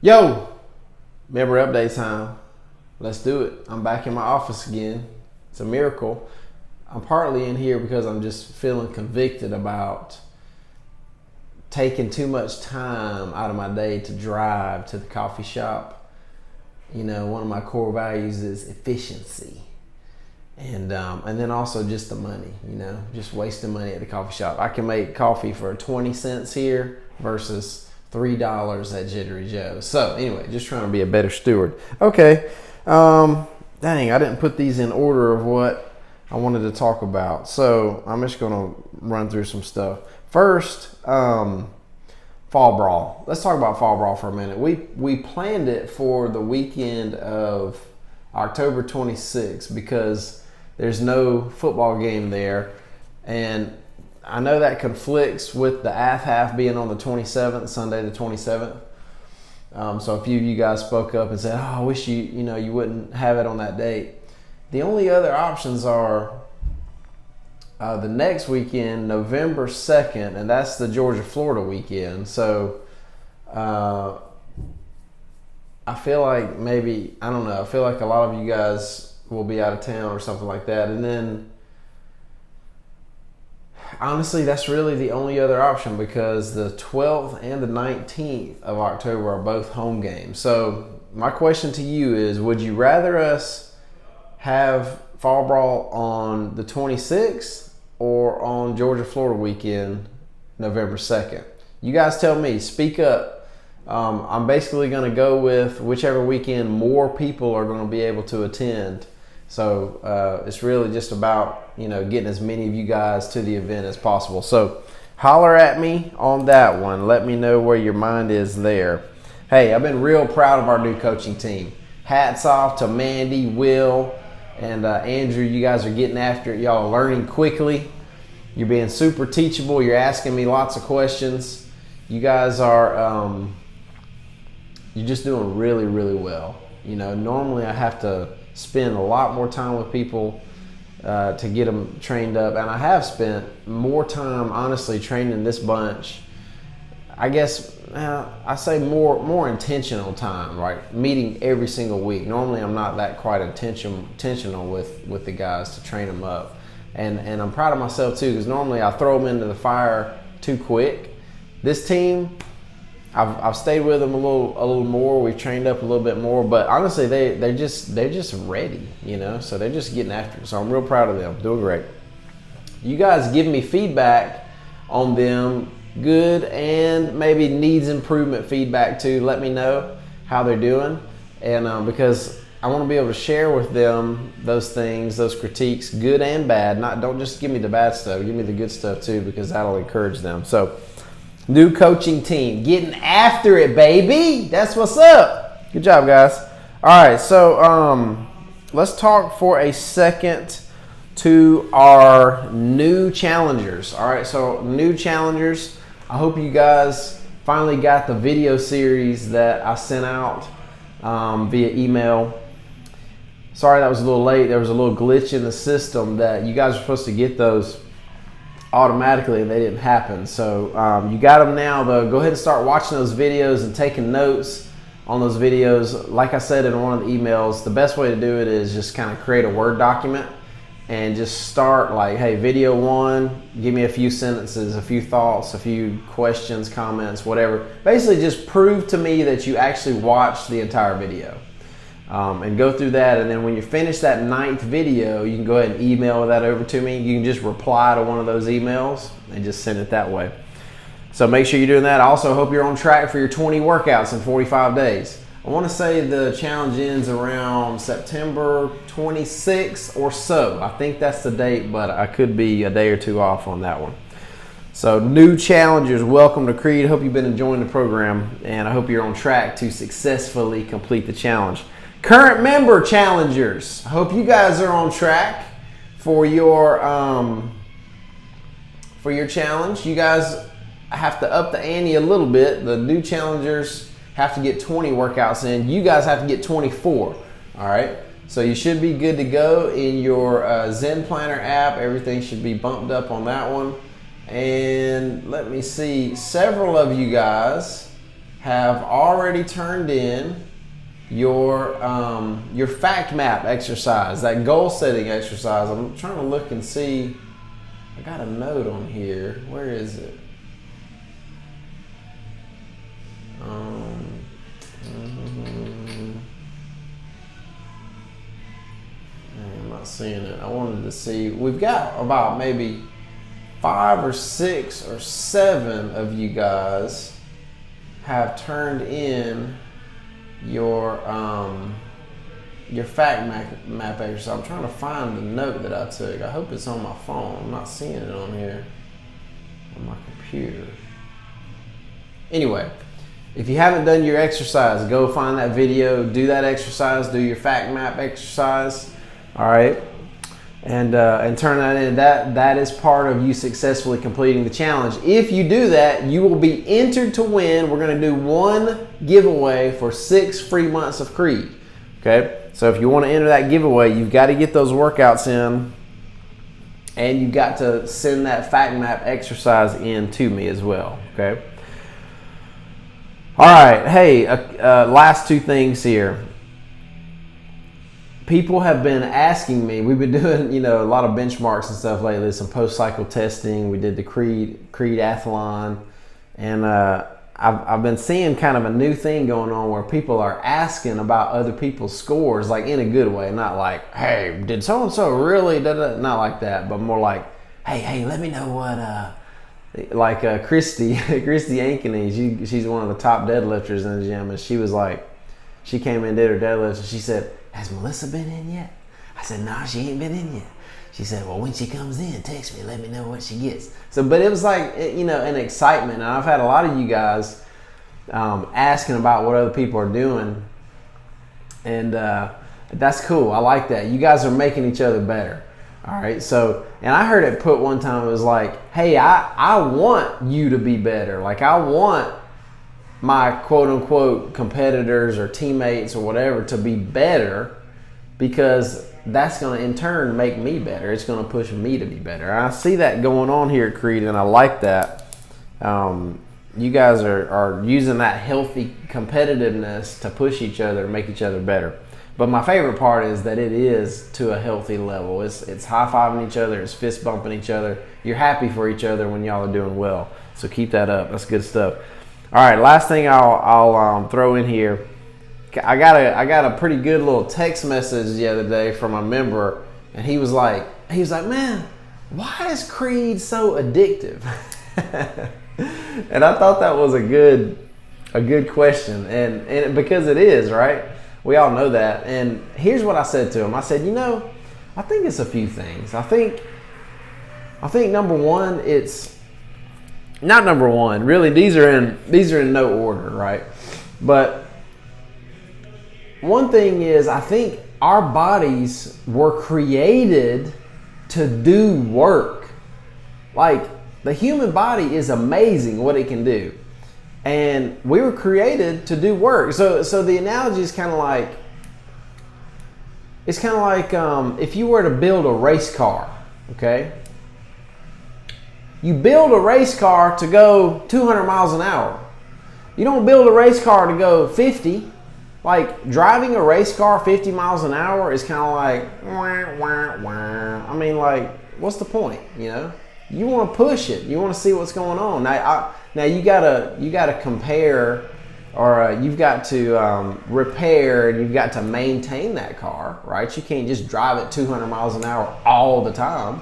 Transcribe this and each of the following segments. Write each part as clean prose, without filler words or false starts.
Yo, member update time. Let's do it. I'm back in my office again. It's a miracle. I'm partly in here because I'm just feeling convicted about taking too much time out of my day to drive to the coffee shop. You know, one of my core values is efficiency. And then also just the money, you know, just wasting money at the coffee shop. I can make coffee for 20 cents here versus $3 at Jittery Joe's. So anyway, just trying to be a better steward. Okay, dang, I didn't put these in order of what I wanted to talk about. So I'm just gonna run through some stuff. First, Fall Brawl. Let's talk about Fall Brawl for a minute. We planned it for the weekend of October 26th because there's no football game there, and I know that conflicts with the half being on the 27th, Sunday the 27th. So a few of you guys spoke up and said, "Oh, I wish you wouldn't have it on that date." The only other options are the next weekend, November 2nd, and that's the Georgia-Florida weekend. So I feel like I feel like a lot of you guys will be out of town or something like that. And then honestly, that's really the only other option because the 12th and the 19th of October are both home games. So my question to you is, would you rather us have Fall Brawl on the 26th or on Georgia-Florida weekend, November 2nd? You guys tell me, speak up. I'm basically going to go with whichever weekend more people are going to be able to attend. So it's really just about, getting as many of you guys to the event as possible. So holler at me on that one. Let me know where your mind is there. Hey, I've been real proud of our new coaching team. Hats off to Mandy, Will, and Andrew. You guys are getting after it. Y'all are learning quickly. You're being super teachable. You're asking me lots of questions. You guys are you're just doing really, really well. Normally I have to spend a lot more time with people to get them trained up, and I have spent more time honestly training this bunch. I guess I say more intentional time, right? Meeting every single week. Normally I'm not that quite intentional with the guys to train them up, and I'm proud of myself too, because normally I throw them into the fire too quick. This team, I've stayed with them a little more. We've trained up a little bit more, but honestly, they're just ready, So they're just getting after it. So I'm real proud of them. Doing great. You guys give me feedback on them, good and maybe needs improvement feedback too. Let me know how they're doing, and because I want to be able to share with them those things, those critiques, good and bad. Don't just give me the bad stuff. Give me the good stuff too, because that'll encourage them. So. New coaching team, getting after it, baby. That's what's up. Good job, guys. All right, so let's talk for a second to our new challengers. All right, so new challengers. I hope you guys finally got the video series that I sent out via email. Sorry that was a little late. There was a little glitch in the system that you guys were supposed to get those automatically, and they didn't happen. So you got them now, though. Go ahead and start watching those videos and taking notes on those videos. Like I said in one of the emails, the best way to do it is just kind of create a Word document and just start like, hey, video 1, give me a few sentences, a few thoughts, a few questions, comments, whatever. Basically just prove to me that you actually watched the entire video. And go through that, and then when you finish that 9th video, you can go ahead and email that over to me. You can just reply to one of those emails and just send it that way. So make sure you're doing that. I also hope you're on track for your 20 workouts in 45 days. I want to say the challenge ends around September 26th or so. I think that's the date, but I could be a day or two off on that one. So new challengers, welcome to Creed. Hope you've been enjoying the program, and I hope you're on track to successfully complete the challenge. Current member challengers, I hope you guys are on track for your challenge. You guys have to up the ante a little bit. The new challengers have to get 20 workouts in. You guys have to get 24. All right. So you should be good to go in your Zen Planner app. Everything should be bumped up on that one. And let me see. Several of you guys have already turned in your fact map exercise, that goal setting exercise. I'm trying to look and see. I got a note on here. Where is it? I'm not seeing it. I wanted to see. We've got about maybe 5 or 6 or 7 of you guys have turned in your fact map exercise. I'm trying to find the note that I took. I hope it's on my phone. I'm not seeing it on here on my computer. Anyway, if you haven't done your exercise, go find that video, do that exercise, do your fact map exercise, all right, and turn that in. That is part of you successfully completing the challenge. If you do that, you will be entered to win. We're going to do one giveaway for 6 free months of Creed. Okay, so if you want to enter that giveaway, you've got to get those workouts in, and you've got to send that fact map exercise in to me as well. Okay. All right, hey, last 2 things here. People have been asking me, we've been doing, a lot of benchmarks and stuff lately, some post-cycle testing. We did the Creed Athlon, and I've been seeing kind of a new thing going on where people are asking about other people's scores, like in a good way, not like, hey, did so-and-so really, not like that, but more like, hey, let me know what, like Christy Ankeny, she's one of the top deadlifters in the gym, and she was like, she came in and did her deadlifts, and she said, has Melissa been in yet? I said, no, she ain't been in yet. She said, well, when she comes in, text me, let me know what she gets. So, but it was like, an excitement, and I've had a lot of you guys asking about what other people are doing, and that's cool. I like that. You guys are making each other better. All right, so, and I heard it put one time, it was like, hey, I want you to be better. Like, I want my quote-unquote competitors or teammates or whatever to be better, because that's going to, in turn, make me better. It's going to push me to be better. I see that going on here at Creed, and I like that. You guys are using that healthy competitiveness to push each other and make each other better. But my favorite part is that it is to a healthy level. It's high-fiving each other. It's fist-bumping each other. You're happy for each other when y'all are doing well. So keep that up. That's good stuff. All right, last thing I'll throw in here. I got a pretty good little text message the other day from a member, and he was like, man, why is Creed so addictive? And I thought that was a good question, and because it is, right? We all know that. And here's what I said to him. I said, I think it's a few things. I think number one, it's not number one. Really, these are in no order, right? But one thing is, I think our bodies were created to do work. Like, the human body is amazing what it can do. And we were created to do work. So the analogy is kind of like, if you were to build a race car, okay? You build a race car to go 200 miles an hour. You don't build a race car to go 50. Like, driving a race car 50 miles an hour is kind of like, wah, wah, wah. I mean, like, what's the point, You want to push it. You want to see what's going on. Now you gotta compare, or you've got to repair, and you've got to maintain that car, right? You can't just drive it 200 miles an hour all the time.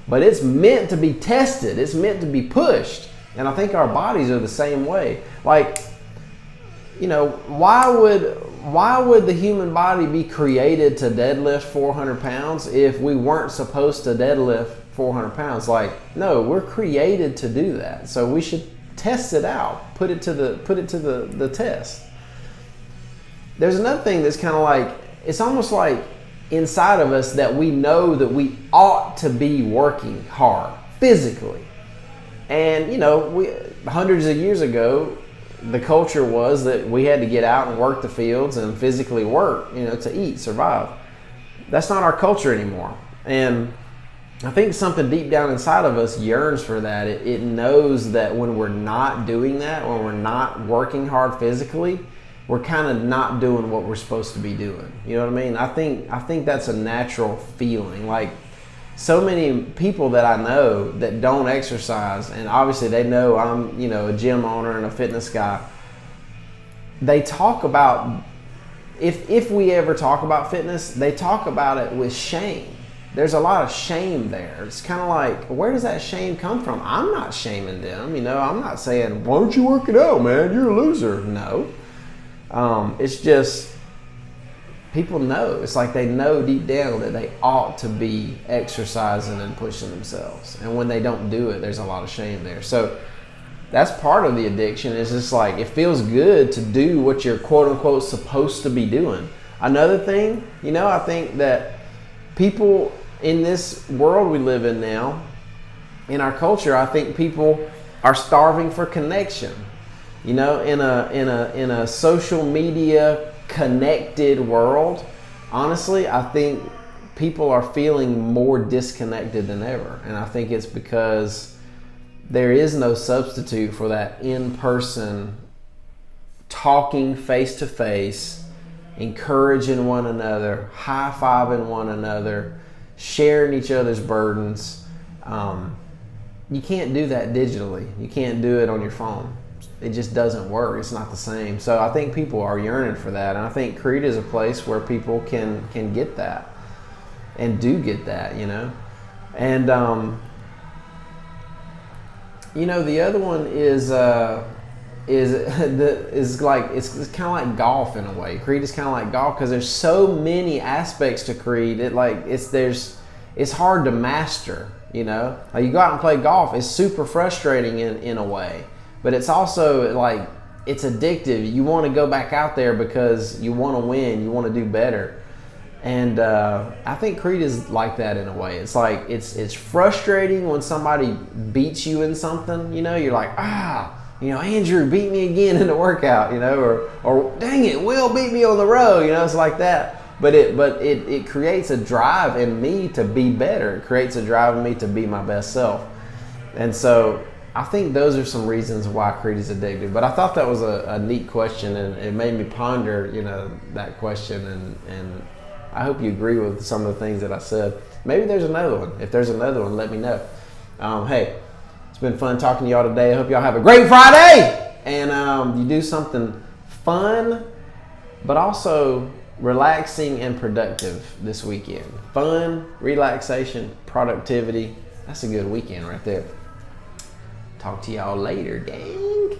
But it's meant to be tested. It's meant to be pushed. And I think our bodies are the same way. Like, why would the human body be created to deadlift 400 pounds if we weren't supposed to deadlift 400 pounds? Like, no, we're created to do that. So we should test it out. Put it to the test. There's another thing that's kind of like, it's almost like inside of us that we know that we ought to be working hard physically. And we hundreds of years ago, the culture was that we had to get out and work the fields and physically work, to eat, survive. That's not our culture anymore. And I think something deep down inside of us yearns for that. It knows that when we're not doing that, when we're not working hard physically, we're kind of not doing what we're supposed to be doing. You know what I mean? I think that's a natural feeling. Like, so many people that I know that don't exercise, and obviously they know I'm, a gym owner and a fitness guy. They talk about, if we ever talk about fitness, they talk about it with shame. There's a lot of shame there. It's kind of like, where does that shame come from? I'm not shaming them, I'm not saying, why don't you work it out, man? You're a loser. No. It's just, people know. It's like they know deep down that they ought to be exercising and pushing themselves. And when they don't do it, there's a lot of shame there. So that's part of the addiction. Is just like, it feels good to do what you're quote unquote supposed to be doing. Another thing, I think that people in this world we live in now, in our culture, I think people are starving for connection. In a social media connected world, honestly, I think people are feeling more disconnected than ever. And I think it's because there is no substitute for that in-person talking face to face, encouraging one another, high-fiving one another, sharing each other's burdens. You can't do that digitally. You can't do it on your phone. It just doesn't work. It's not the same. So I think people are yearning for that. And I think Creed is a place where people can get that and do get that, And, the other one is like, it's kind of like golf in a way. Creed is kind of like golf because there's so many aspects to Creed. It's hard to master. Like, you go out and play golf. It's super frustrating in a way, but it's also like, it's addictive. You want to go back out there because you want to win. You want to do better. And I think Creed is like that in a way. It's like, it's frustrating when somebody beats you in something. You're like, Andrew beat me again in the workout, or dang it, Will beat me on the road, it's like that. But it creates a drive in me to be better. It creates a drive in me to be my best self. And so I think those are some reasons why Creed is addictive. But I thought that was a neat question, and it made me ponder, that question. And I hope you agree with some of the things that I said. Maybe there's another one. If there's another one, let me know. Hey, it's been fun talking to y'all today. I hope y'all have a great Friday. And you do something fun, but also relaxing and productive this weekend. Fun, relaxation, productivity. That's a good weekend right there. Talk to y'all later, gang.